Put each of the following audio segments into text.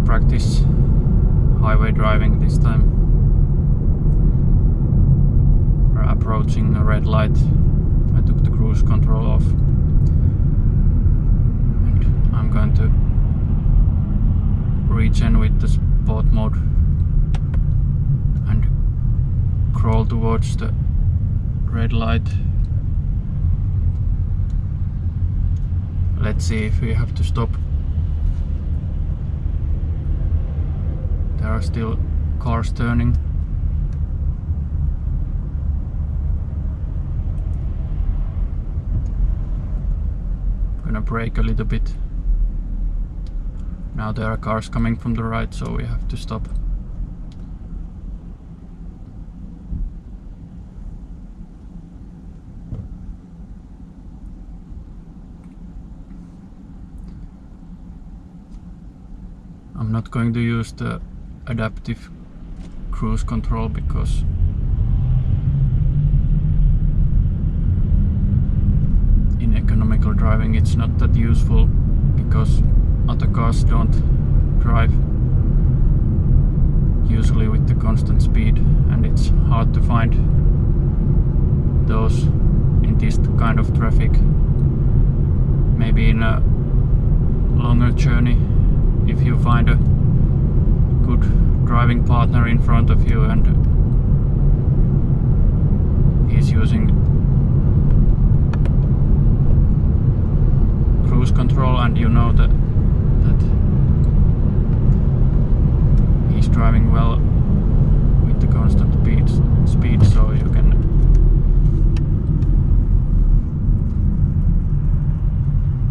practice highway driving this time. We're approaching a red light. I took the cruise control off and I'm going to regen with the sport mode and crawl towards the red light. Let's see if we have to stop. There are still cars turning. I'm gonna brake a little bit. Now there are cars coming from the right, so we have to stop. I'm not going to use the adaptive cruise control because in economical driving it's not that useful, because other cars don't drive usually with the constant speed, and it's hard to find those in this kind of traffic. Maybe in a longer journey, if you find a good driving partner in front of you and he's using cruise control and you know that he's driving well with the constant speed, so you can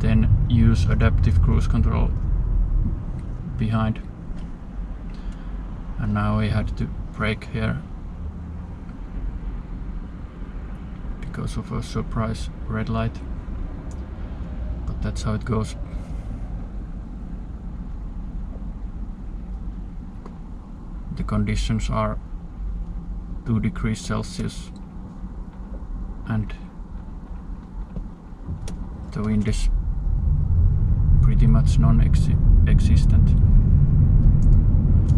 then use adaptive cruise control behind. And now we had to brake here because of a surprise red light, but that's how it goes. The conditions are 2 degrees Celsius and the wind is pretty much non-existent.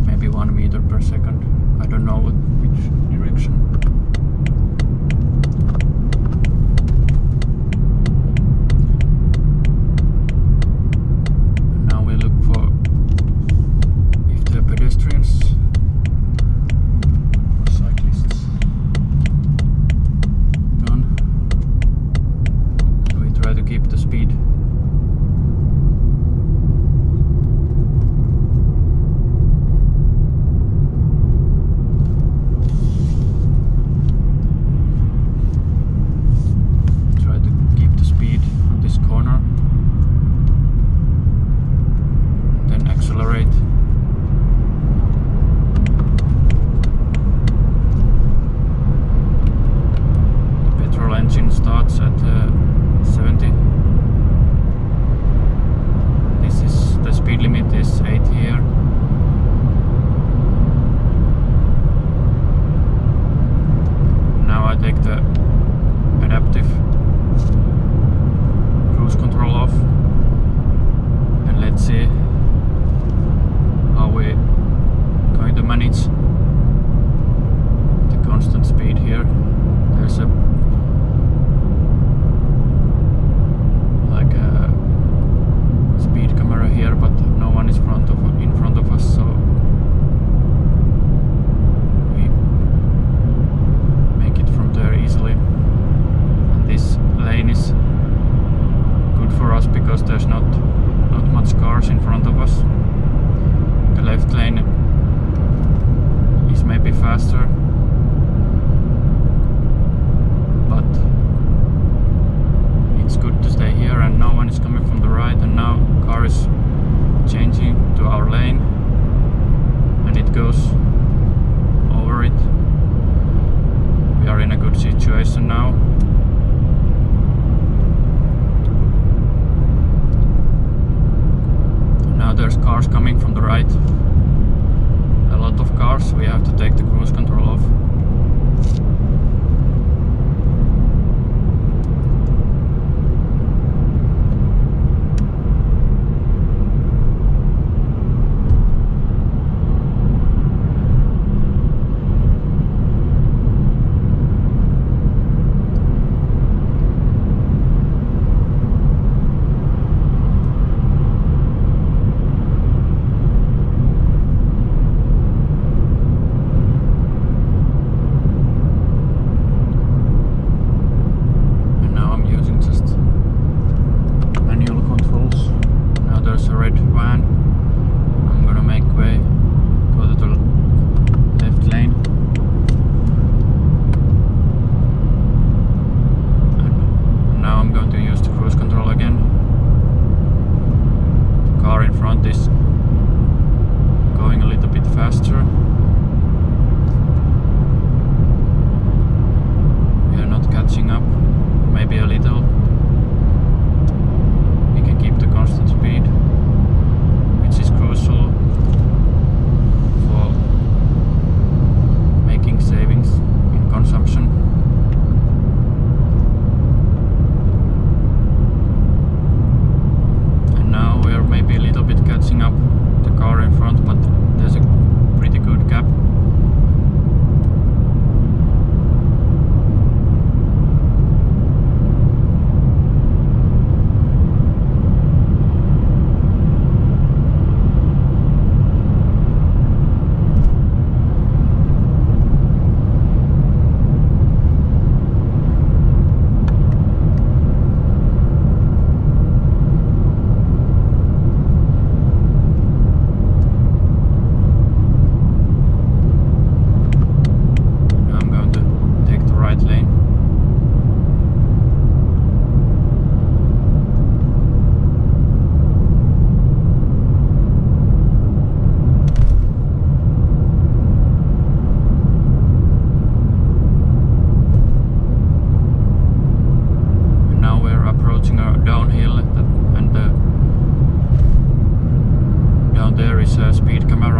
Maybe 1 meter per second. I don't know which direction. And now we look for if there are pedestrians or cyclists. None. So we try to keep the speed.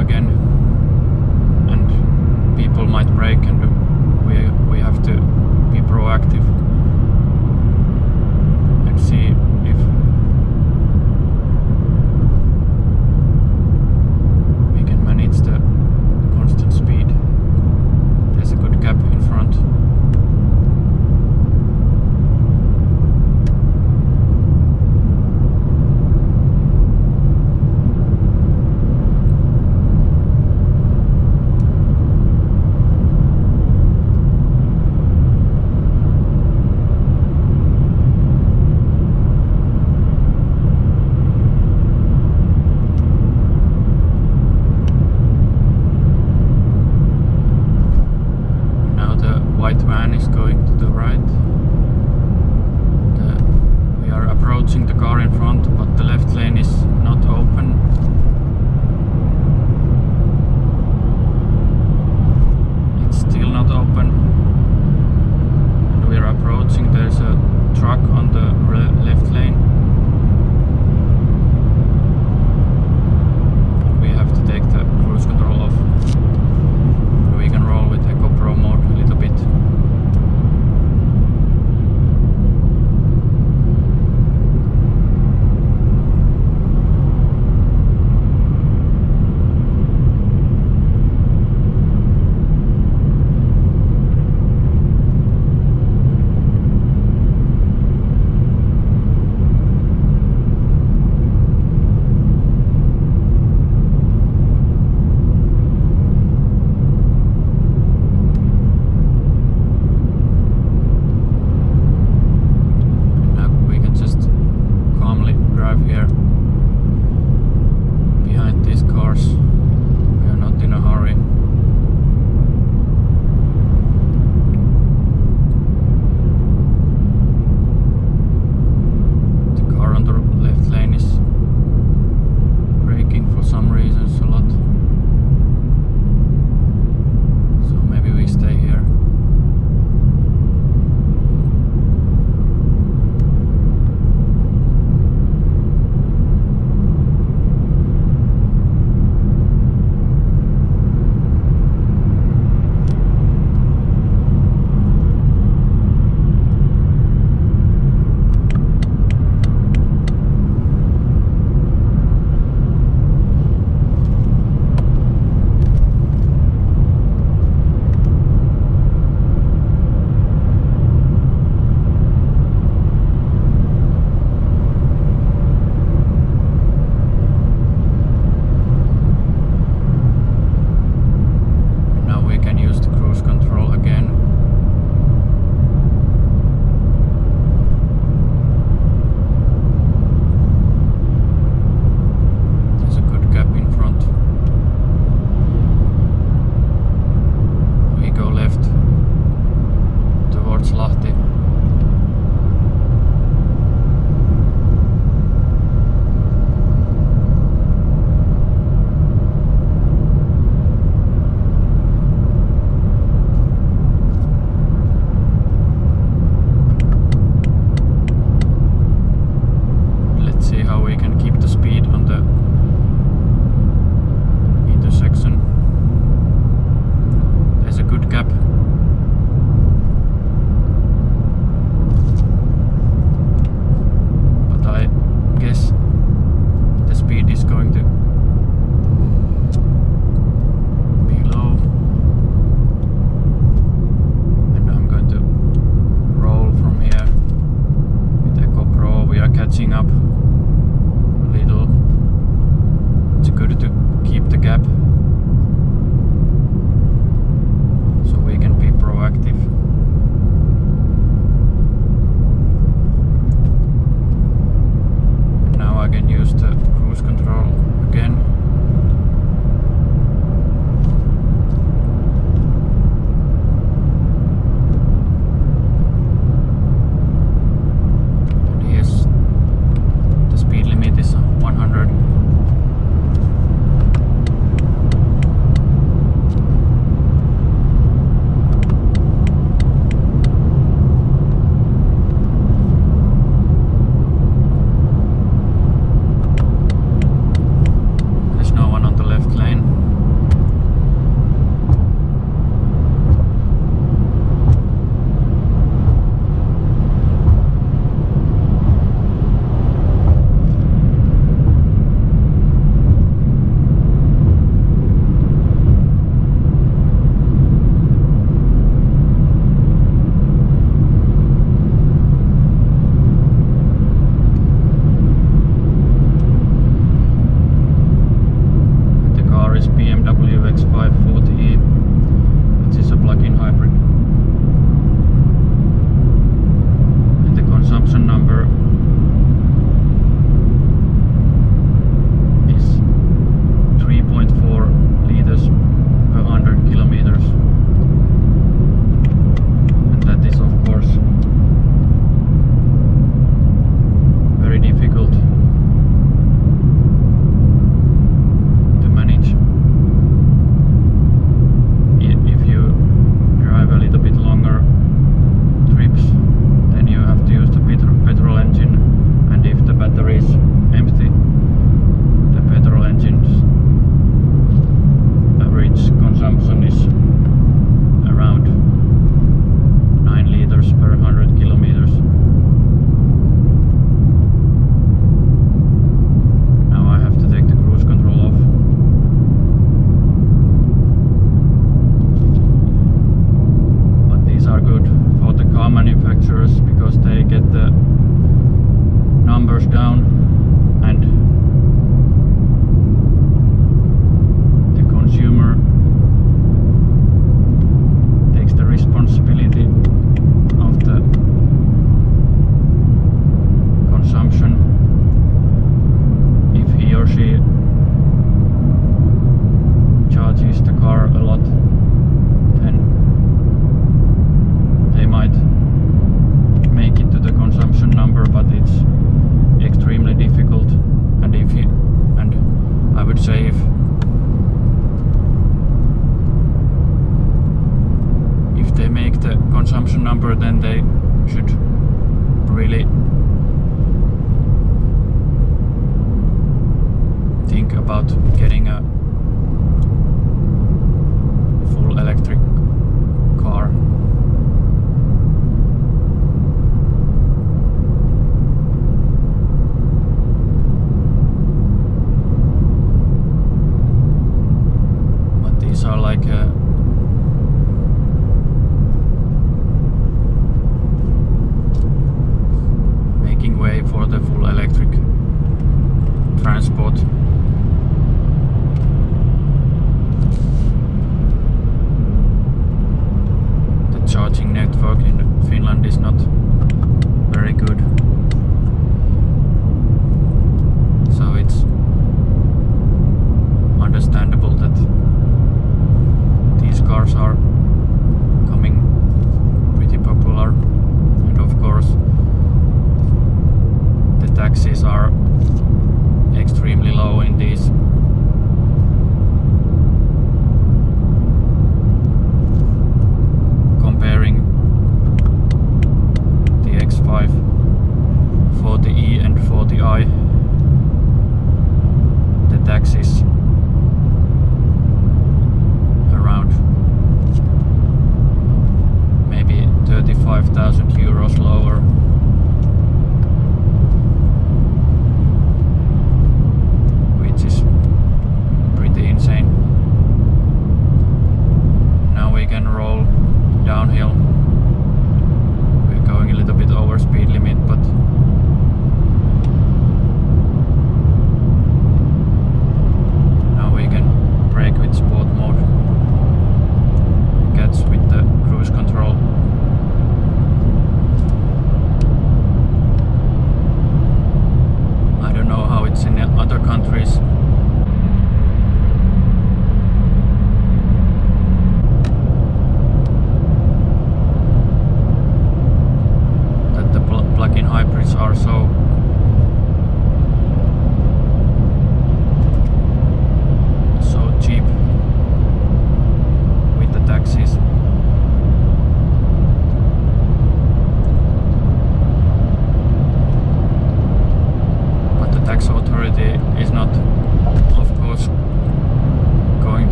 again, and people might break, and we have to be proactive and see if we can manage the constant speed. There's a good gap in front.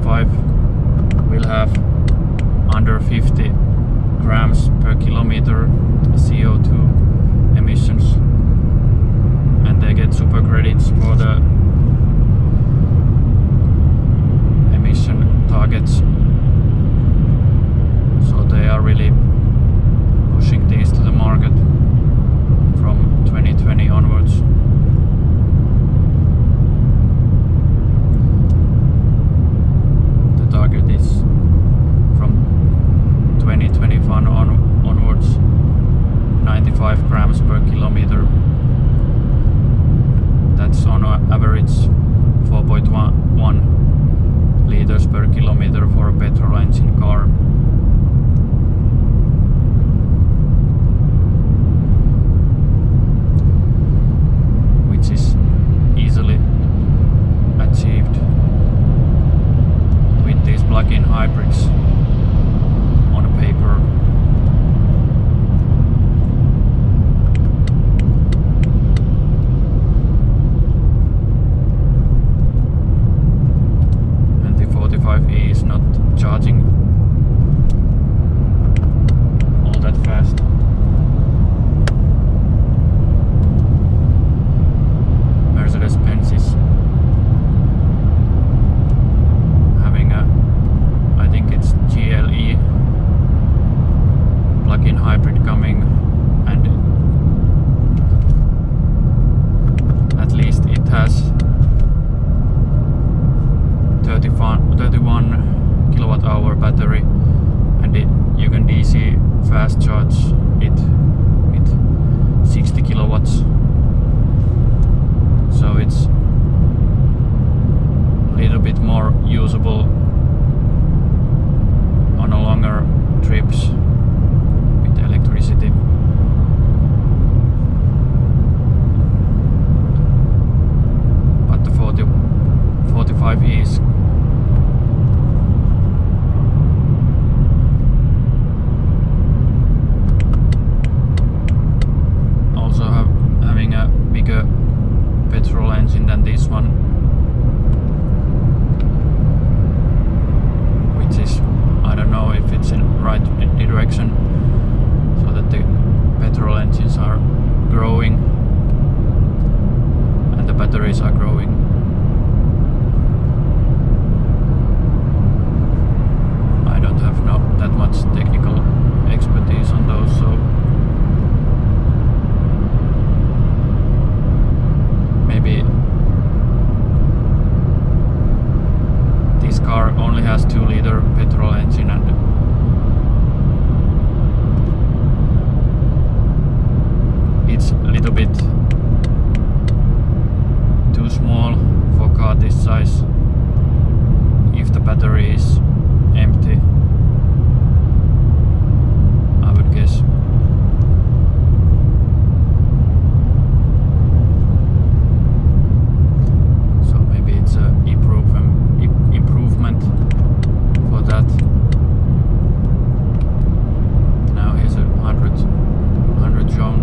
95 will have under 50 grams per kilometer CO2 emissions, and they get super credits for the emission targets. So they are really pushing these to the market from 2020 onwards. The target is from 2021 onwards 95 grams per kilometer. That's on average 4.1 liters per kilometer for a petrol engine car. Which is easily achieved with these plug-in hybrids on paper. And the 45E is not charging all that fast. Mercedes-Benz is having a, I think it's GLE plug-in hybrid coming, and at least it has 31 kilowatt hour battery, and you can DC fast charge it with 60 kilowatts. So it's a little bit more usable on a longer trips with electricity. But the 45E is also having a bigger petrol engine than this one, which is, I don't know if it's in right direction, so that the petrol engines are growing and the batteries are growing. I don't have that much technical expertise on those, so maybe this car only has 2-liter petrol engine, and it's a little bit too small for a car this size if the battery is empty, I would guess. It's an improvement for that. Now here's a 100 shown,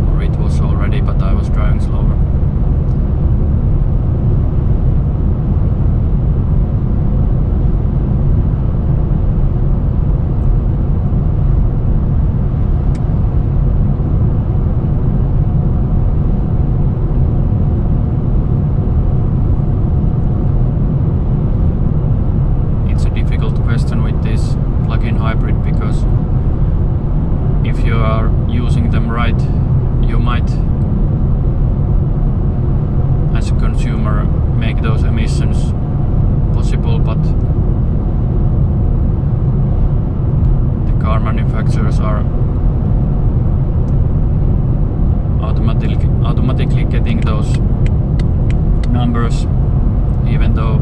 or it was already, but I was driving slower. With this plug-in hybrid, because if you are using them right, you might, as a consumer, make those emissions possible, but the car manufacturers are automatically getting those numbers, even though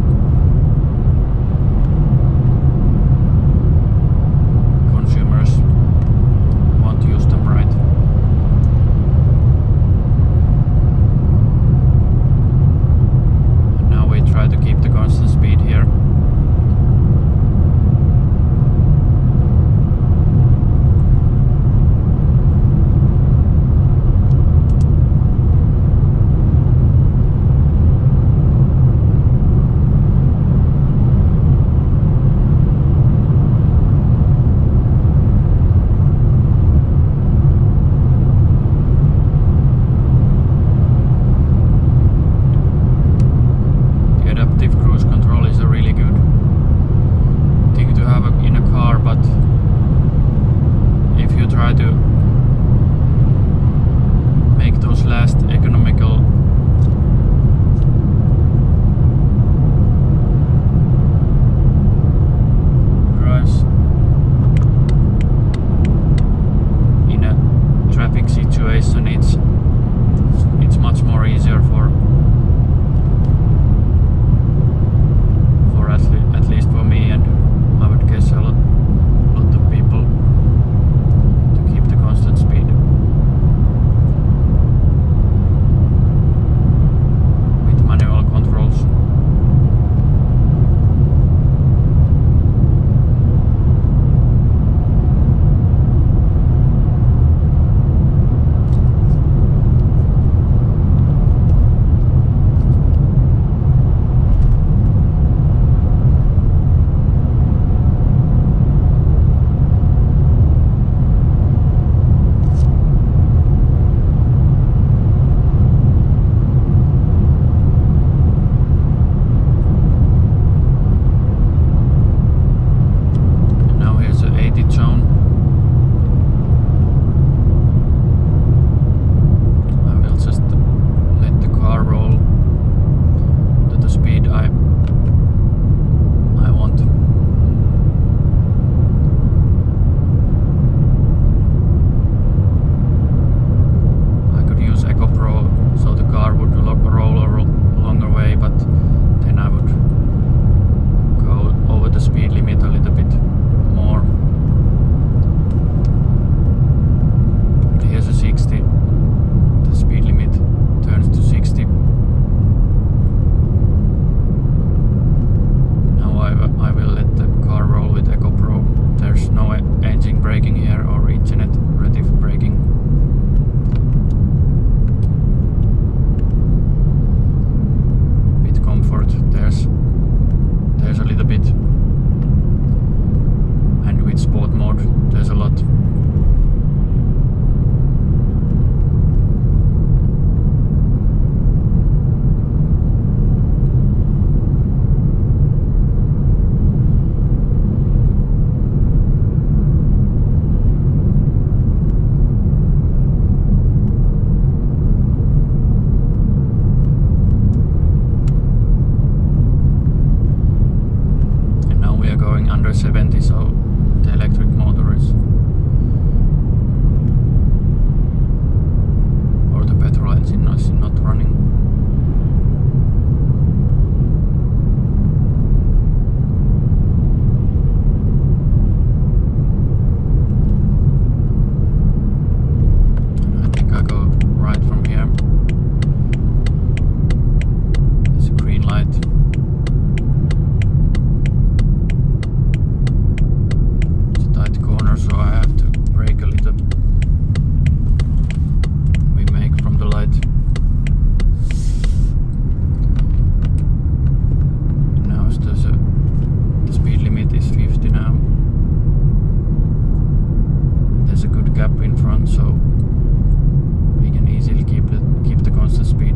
want to use them right. And now we try to keep the constant speed here. so we can easily keep the constant speed.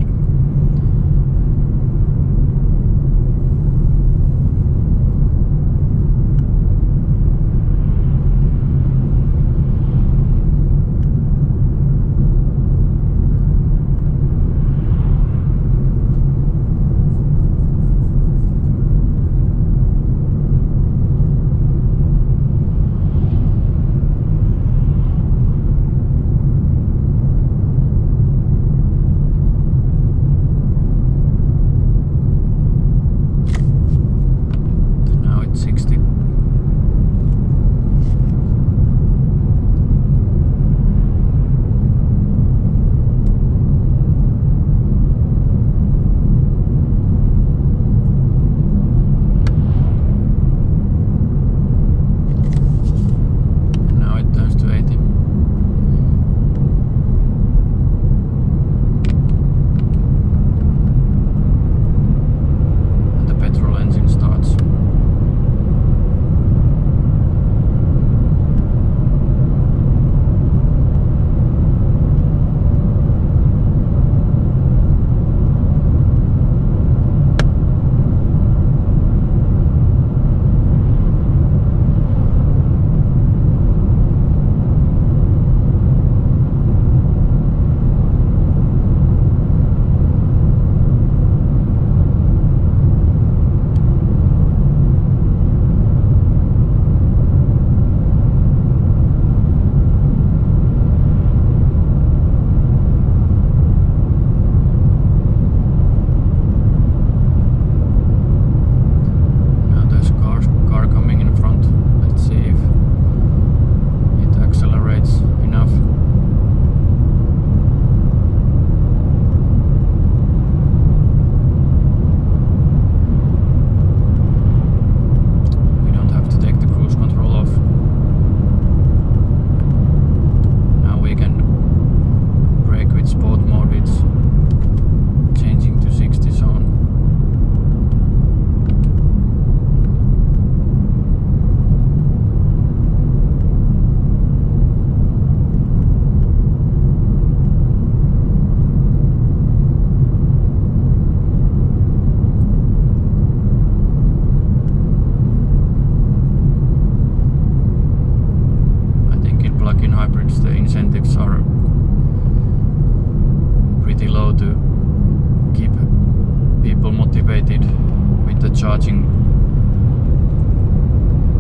Charging,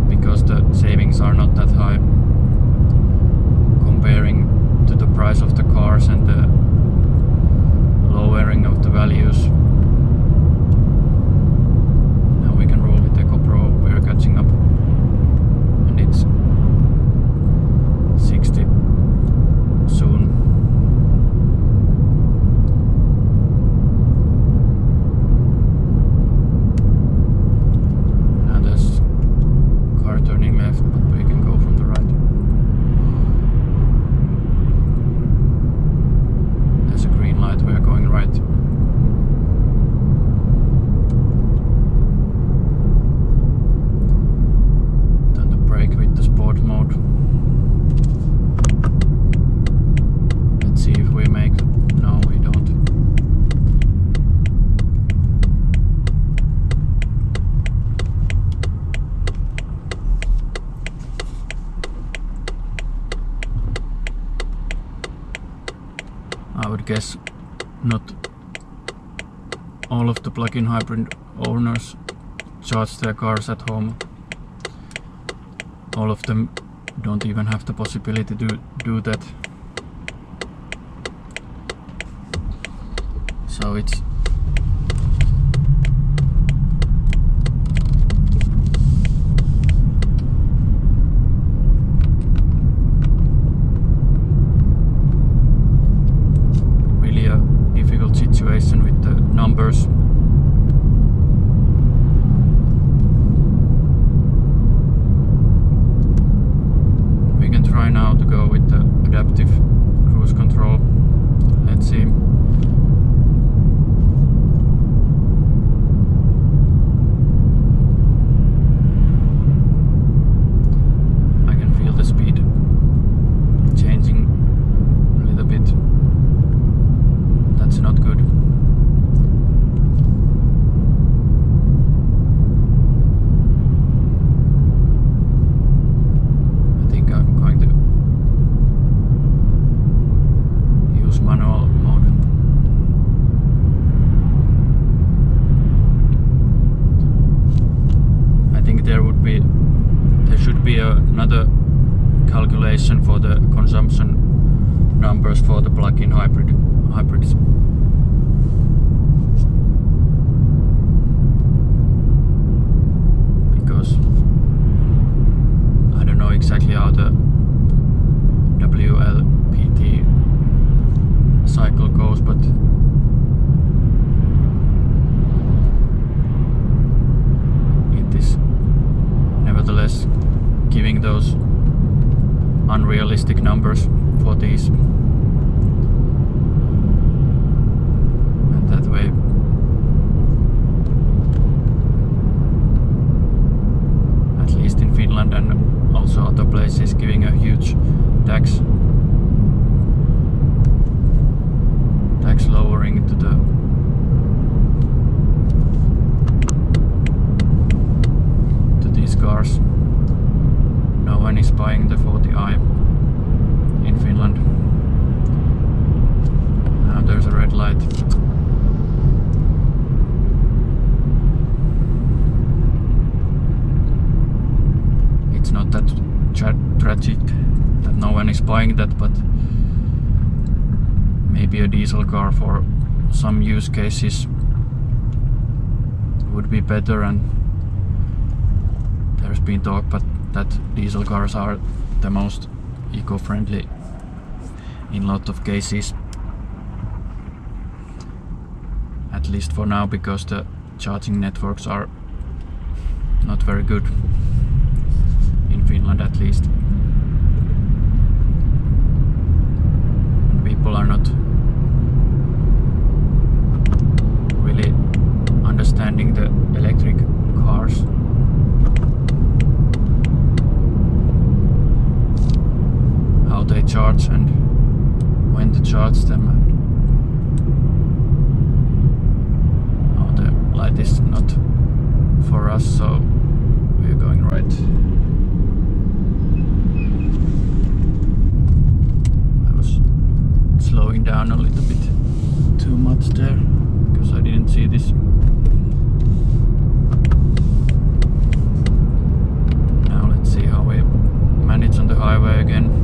because the savings are not that high comparing to the price of the cars and the lowering of the values. Now we can roll with Eco Pro, we're catching up, and it's 60 soon. Turning left, but we can go from the right. There's a green light, we're going right. Turn the brake with the sport mode. Let's see if we make. No, we don't. I would guess not all of the plug-in hybrid owners charge their cars at home. All of them don't even have the possibility to do that. So it's situation with the numbers. We can try now to go with the adaptive cruise control. Let's see. hybrids. Because I don't know exactly how the WLPT cycle goes, but it is nevertheless giving those unrealistic numbers for these, and that way at least in Finland and also other places giving a huge tax lowering to these cars. No one is buying the 40i in Finland. Now there's a red light. It's not that tragic that no one is buying that, but maybe a diesel car for some use cases would be better, and there's been talk but that diesel cars are the most eco-friendly in a lot of cases, at least for now, because the charging networks are not very good in Finland, at least, and people are not really understanding the electric cars. How they charge and when to charge them, and how the light is not for us, so we're going right. I was slowing down a little bit too much there because I didn't see this. Now let's see how we manage on the highway again.